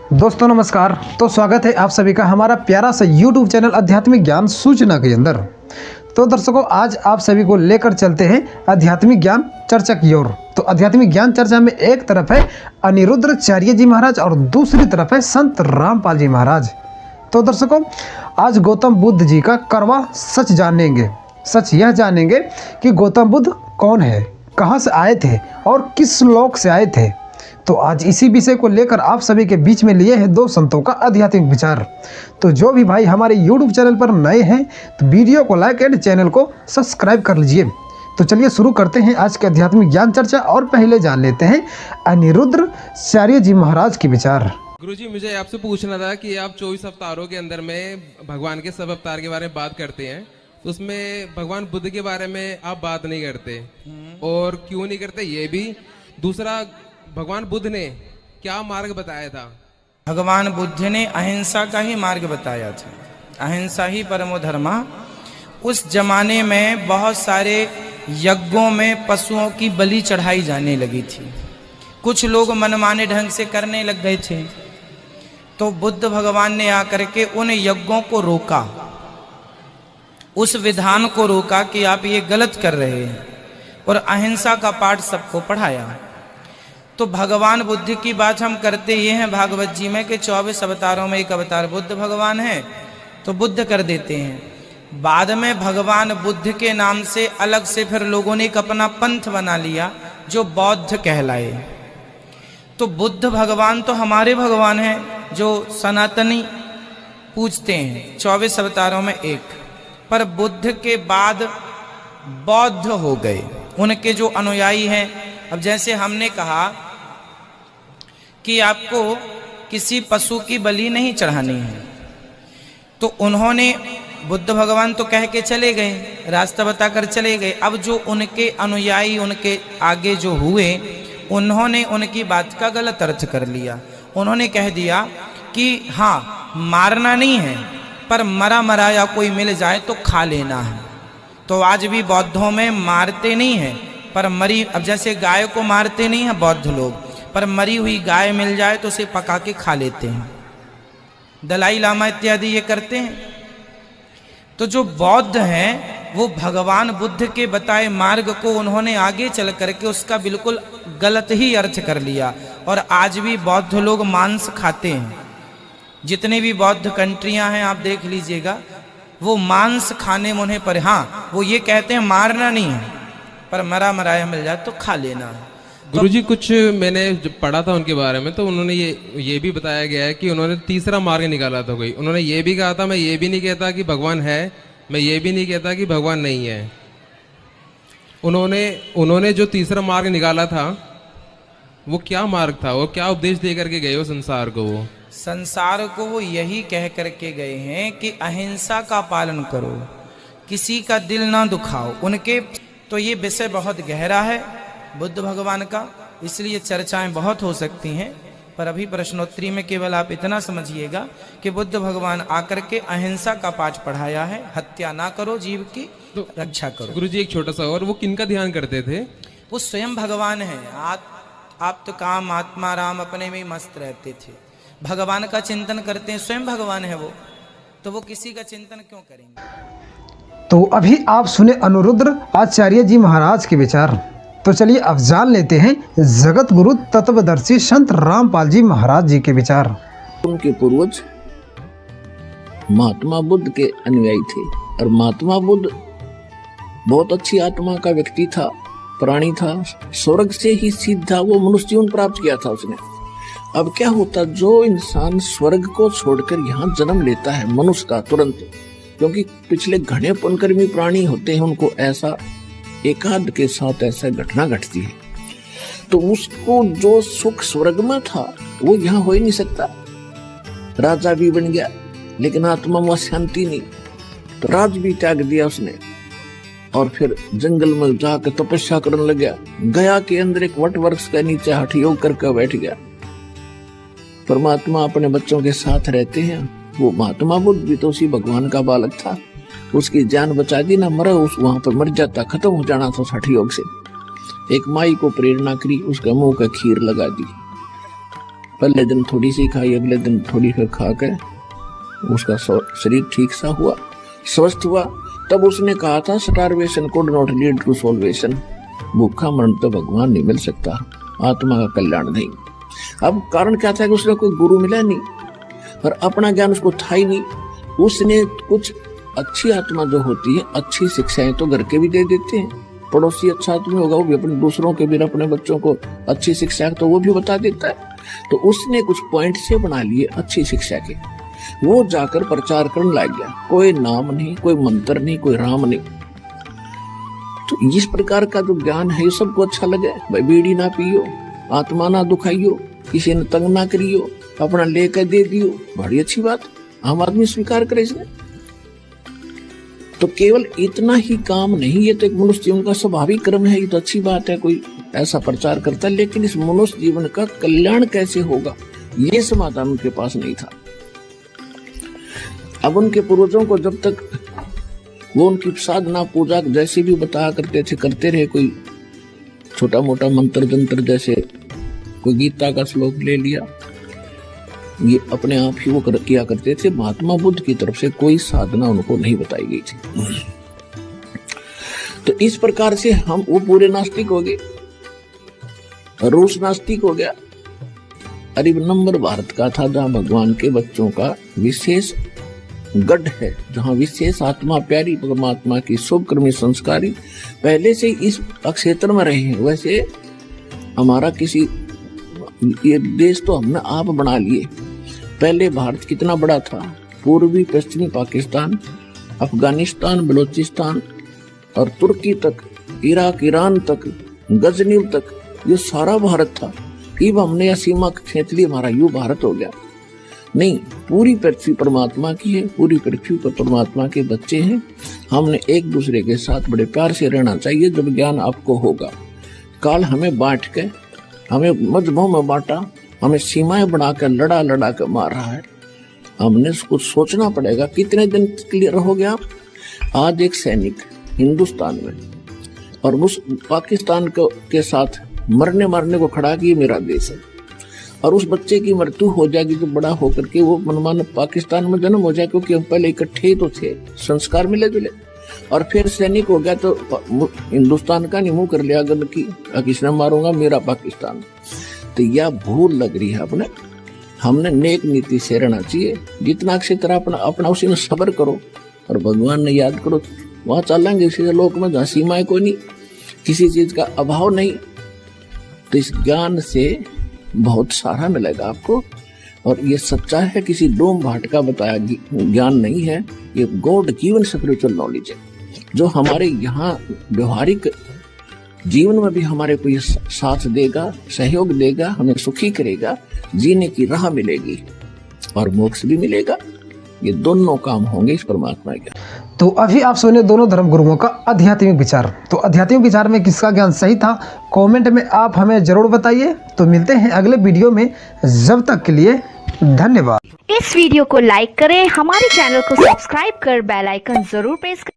दोस्तों नमस्कार। तो स्वागत है आप सभी का हमारा प्यारा सा YouTube चैनल आध्यात्मिक ज्ञान सूचना के अंदर। तो दर्शकों, आज आप सभी को लेकर चलते हैं आध्यात्मिक ज्ञान चर्चा की ओर। तो आध्यात्मिक ज्ञान चर्चा में एक तरफ है अनिरुद्धाचार्य जी महाराज और दूसरी तरफ है संत रामपाल जी महाराज। तो दर्शकों, आज गौतम बुद्ध जी का कड़वा सच जानेंगे। सच यह जानेंगे कि गौतम बुद्ध कौन है, कहाँ से आए थे और किस लोक से आए थे। तो आज इसी विषय को लेकर आप सभी के बीच में लिए हैं दो संतों का आध्यात्मिक विचार। तो जो भी भाई हमारे YouTube चैनल पर नए हैं तो वीडियो को लाइक एंड चैनल को सब्सक्राइब कर लीजिए। तो चलिए शुरू करते हैं आज के आध्यात्मिक ज्ञान चर्चा और पहले जान लेते हैं अनिरुद्धाचार्य जी महाराज के विचार। गुरुजी, मुझे आपसे पूछना था कि आप 24 अवतारों के अंदर में भगवान के सब अवतार के बारे में बात करते हैं, तो उसमें भगवान बुद्ध के बारे में आप बात नहीं करते, और क्यों नहीं करते ये भी। दूसरा, भगवान बुद्ध ने क्या मार्ग बताया था? भगवान बुद्ध ने अहिंसा का ही मार्ग बताया था। अहिंसा ही परमो धर्मा। उस जमाने में बहुत सारे यज्ञों में पशुओं की बलि चढ़ाई जाने लगी थी। कुछ लोग मनमाने ढंग से करने लग गए थे, तो बुद्ध भगवान ने आकर के उन यज्ञों को रोका, उस विधान को रोका कि आप ये गलत कर रहे हैं, और अहिंसा का पाठ सबको पढ़ाया। तो भगवान बुद्ध की बात हम करते ये हैं भागवत जी में कि 24 अवतारों में एक अवतार बुद्ध भगवान है, तो बुद्ध कर देते हैं। बाद में भगवान बुद्ध के नाम से अलग से फिर लोगों ने एक अपना पंथ बना लिया जो बौद्ध कहलाए। तो बुद्ध भगवान तो हमारे भगवान हैं जो सनातनी पूजते हैं, 24 अवतारों में एक। पर बुद्ध के बाद बौद्ध हो गए, उनके जो अनुयायी हैं। अब जैसे हमने कहा कि आपको किसी पशु की बलि नहीं चढ़ानी है, तो उन्होंने बुद्ध भगवान तो कह के चले गए, रास्ता बताकर चले गए। अब जो उनके अनुयायी, उनके आगे जो हुए, उन्होंने उनकी बात का गलत अर्थ कर लिया। उन्होंने कह दिया कि हाँ, मारना नहीं है, पर मरा मराया कोई मिल जाए तो खा लेना है। तो आज भी बौद्धों में मारते नहीं हैं, पर मरी, अब जैसे गाय को मारते नहीं हैं बौद्ध लोग, पर मरी हुई गाय मिल जाए तो उसे पका के खा लेते हैं। दलाई लामा इत्यादि ये करते हैं। तो जो बौद्ध हैं वो भगवान बुद्ध के बताए मार्ग को उन्होंने आगे चल करके उसका बिल्कुल गलत ही अर्थ कर लिया, और आज भी बौद्ध लोग मांस खाते हैं। जितने भी बौद्ध कंट्रियां हैं आप देख लीजिएगा, वो मांस खाने में उन्हें पर, हाँ, वो ये कहते हैं मारना नहीं है, पर मरा मराया मिल जाए तो खा लेना है। गुरुजी, कुछ मैंने पढ़ा था उनके बारे में, तो उन्होंने ये भी बताया गया है कि उन्होंने तीसरा मार्ग निकाला था कोई। उन्होंने ये भी कहा था, मैं ये भी नहीं कहता कि भगवान है, मैं ये भी नहीं कहता कि भगवान नहीं है। उन्होंने जो तीसरा मार्ग निकाला था वो क्या मार्ग था? वो क्या उपदेश दे करके गए हो संसार को? वो संसार को वो यही कह करके गए हैं कि अहिंसा का पालन करो, किसी का दिल ना दुखाओ। उनके तो ये विषय बहुत गहरा है बुद्ध भगवान का, इसलिए चर्चाएं बहुत हो सकती हैं, पर अभी प्रश्नोत्तरी में केवल आप इतना समझिएगा कि बुद्ध भगवान आकर के अहिंसा का पाठ पढ़ाया है। हत्या ना करो, जीव की तो रक्षा करो। गुरुजी, एक छोटा सा और, वो किनका ध्यान करते थे? वो स्वयं भगवान है। आप तो काम आत्मा राम अपने में ही मस्त रहते थे, भगवान का चिंतन करते हैं, स्वयं भगवान है वो, तो वो किसी का चिंतन क्यों करेंगे? तो अभी आप सुने अनिरुद्धाचार्य जी महाराज के विचार। तो चलिए अब जान लेते हैं जगत गुरु तत्वदर्शी संत रामपाल जी महाराज जी के विचार। उनके पूर्वज महात्मा बुद्ध के अनुयायी थे, और महात्मा बुद्ध बहुत अच्छी आत्मा का व्यक्ति था, प्राणी था। स्वर्ग से ही सीधा वो मनुष्य जीवन प्राप्त किया था उसने। अब क्या होता, जो इंसान स्वर्ग को छोड़कर यहाँ जन्म लेता है मनुष्य का तुरंत, क्योंकि पिछले घने पुण्यकर्मी प्राणी होते हैं, उनको ऐसा एकांत के साथ ऐसा घटना घटती है, तो उसको जो सुख स्वर्ग में था वो यहाँ हो ही नहीं सकता। राजा भी बन गया, लेकिन आत्मा में शांति नहीं, तो राज भी त्याग दिया उसने, और फिर जंगल में जाकर तपस्या करने लग गया। गया के अंदर एक वट वृक्ष के नीचे हठ योग करके बैठ गया। परमात्मा अपने बच्चों के साथ रहते हैं। वो महात्मा बुद्ध भी तो उसी भगवान का बालक था, उसकी जान बचा दी ना, मरा उस वहां पर मर जाता, खत्म हो जाना था हठ योग से। एक माई को प्रेरणा करी, उसका मुंह का खीर लगा दी, पहले दिन थोड़ी सी खाई, अगले दिन थोड़ी फिर खा के उसका शरीर ठीक सा हुआ, स्वस्थ हुआ। तब उसने कहा था starvation could not lead to salvation, भूखा मरण तो भगवान नहीं मिल सकता, आत्मा का कल्याण नहीं। अब कारण क्या था कि उसने कोई गुरु मिला नहीं और अपना ज्ञान उसको था ही नहीं। उसने कुछ अच्छी आत्मा जो होती है, अच्छी शिक्षाएं तो घर के भी दे देते हैं, पड़ोसी अच्छा आदमी होगा वो भी अपने दूसरों के भी, अपने बच्चों को अच्छी शिक्षा तो वो भी बता देता है। तो उसने कुछ पॉइंट से बना लिए अच्छी शिक्षा के, वो जाकर प्रचार करने लग गया। कोई नाम नहीं, कोई मंत्र नहीं, कोई राम नहीं। तो इस प्रकार का जो ज्ञान है ये सबको अच्छा लगे। भाई बीड़ी ना पियो, आत्मा ना दुखाइयो, किसी ने तंग ना करियो, अपना लेकर दे दियो, बड़ी अच्छी बात, आम आदमी स्वीकार करे इसने। तो केवल इतना ही काम नहीं, ये तो एक मनुष्य जीवन का स्वाभाविक क्रम है, ये तो अच्छी बात है, कोई ऐसा प्रचार करता है, लेकिन इस मनुष्य जीवन का कल्याण कैसे होगा ये समाधान उनके पास नहीं था। अब उनके पूर्वजों को जब तक वो उनकी साधना पूजा जैसे भी बताया करते थे करते रहे, कोई छोटा मोटा मंत्र जंत्र जैसे कोई गीता का श्लोक ले लिया, ये अपने आप ही वो किया करते थे। महात्मा बुद्ध की तरफ से कोई साधना उनको नहीं बताई गई थी। तो इस प्रकार से हम वो पूरे नास्तिक हो गए, रूस नास्तिक हो गया। अरब नंबर भारत का था जहां भगवान के बच्चों का विशेष गढ़ है, जहां विशेष आत्मा प्यारी परमात्मा की शुभकर्मी संस्कारी पहले से इस क्षेत्र में रहे हैं। वैसे हमारा किसी ये देश तो हमने आप बना लिए। पहले भारत कितना बड़ा था, पूर्वी पश्चिमी पाकिस्तान, अफगानिस्तान, बलूचिस्तान और तुर्की तक, इराक, ईरान तक, गजनीव तक, ये सारा भारत था। अब हमने यह सीमा खींच ली, हमारा यू भारत हो गया। नहीं, पूरी पृथ्वी परमात्मा की है, पूरी पृथ्वी पर परमात्मा के बच्चे हैं। हमने एक दूसरे के साथ बड़े प्यार से रहना चाहिए। जब ज्ञान आपको होगा, काल हमें बांट के, हमें मजहबों में बांटा, हमें सीमाएं बनाकर लड़ा लड़ा कर मार रहा है। हमने कुछ सोचना पड़ेगा। कितने दिन क्लियर हो गया? आज एक सैनिक हिंदुस्तान में और उस पाकिस्तान के साथ मरने मारने को खड़ा कि ये मेरा देश है, और उस बच्चे की मृत्यु हो जाएगी तो बड़ा होकर के वो मनमान पाकिस्तान में जन्म हो जाए, क्योंकि हम पहले इकट्ठे ही तो थे, संस्कार मिले जुले। और फिर सैनिक हो गया तो हिंदुस्तान का नहीं मुंह कर लिया गन की, किसने मारूंगा, मेरा पाकिस्तान। तो यह भूल लग रही है अपने। हमने नेक नीति से रहना चाहिए। जितना अच्छी तरह अपना उसी में सब्र करो और भगवान ने याद करो, वहां चलेंगे इसी लोक में जहाँ सीमाएं कोई नहीं, किसी चीज का अभाव नहीं। तो इस ज्ञान से बहुत सारा मिलेगा आपको। और ये सच्चा है, किसी डोम भाट का बताया ज्ञान नहीं है, ये गॉड गिवन स्पिरिचुअल नॉलेज है, जो हमारे यहाँ व्यवहारिक जीवन में भी हमारे को ये साथ देगा, सहयोग देगा, हमें सुखी करेगा, जीने की राह मिलेगी और मोक्ष भी मिलेगा। ये दोनों काम होंगे इस परमात्मा के। तो अभी आप सुने दोनों धर्म गुरुओं का आध्यात्मिक विचार। तो आध्यात्मिक विचार में किसका ज्ञान सही था, कमेंट में आप हमें जरूर बताइए। तो मिलते हैं अगले वीडियो में, जब तक के लिए धन्यवाद। इस वीडियो को लाइक करें, हमारे चैनल को सब्सक्राइब कर बेल आइकन जरूर प्रेस करें।